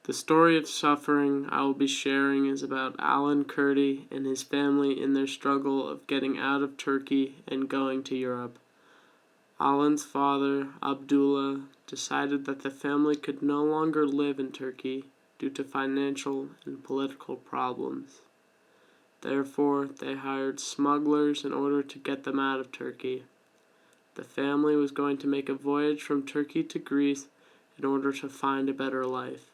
The story of suffering I will be sharing is about Alan Kurdi and his family in their struggle of getting out of Turkey and going to Europe. Alan's father, Abdullah, decided that the family could no longer live in Turkey due to financial and political problems. Therefore, they hired smugglers in order to get them out of Turkey. The family was going to make a voyage from Turkey to Greece in order to find a better life.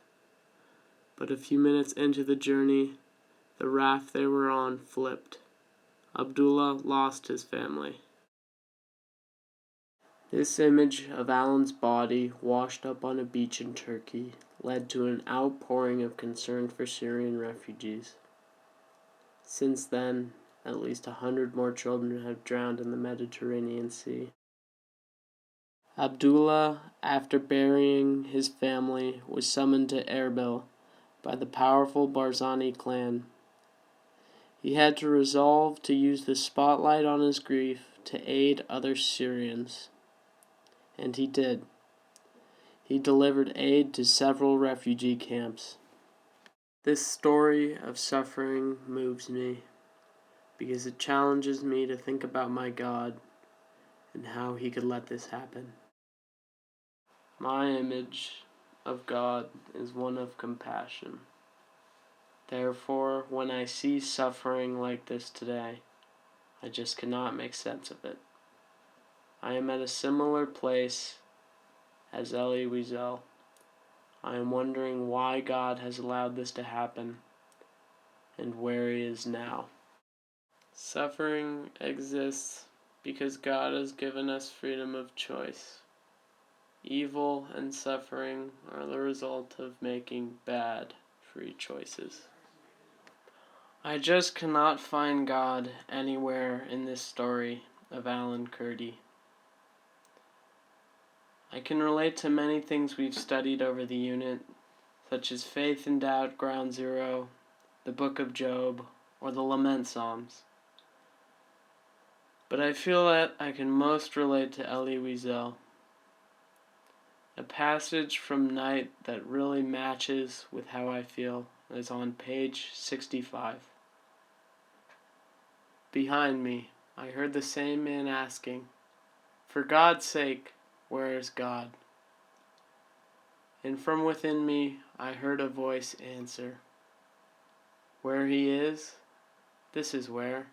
But a few minutes into the journey, the raft they were on flipped. Abdullah lost his family. This image of Alan's body washed up on a beach in Turkey led to an outpouring of concern for Syrian refugees. Since then, at least 100 more children have drowned in the Mediterranean Sea. Abdullah, after burying his family, was summoned to Erbil by the powerful Barzani clan. He had to resolve to use the spotlight on his grief to aid other Syrians. And he did. He delivered aid to several refugee camps. This story of suffering moves me because it challenges me to think about my God and how he could let this happen. My image of God is one of compassion. Therefore, when I see suffering like this today, I just cannot make sense of it. I am at a similar place as Elie Wiesel. I am wondering why God has allowed this to happen and where he is now. Suffering exists because God has given us freedom of choice. Evil and suffering are the result of making bad, free choices. I just cannot find God anywhere in this story of Alan Kurdi. I can relate to many things we've studied over the unit, such as Faith and Doubt, Ground Zero, the Book of Job, or the Lament Psalms. But I feel that I can most relate to Elie Wiesel. A passage from Night that really matches with how I feel is on page 65. Behind me, I heard the same man asking, "For God's sake, where is God?" And from within me, I heard a voice answer, "Where he is, this is where,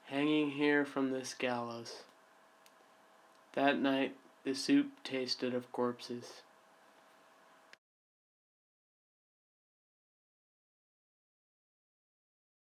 hanging here from this gallows." That night, the soup tasted of corpses.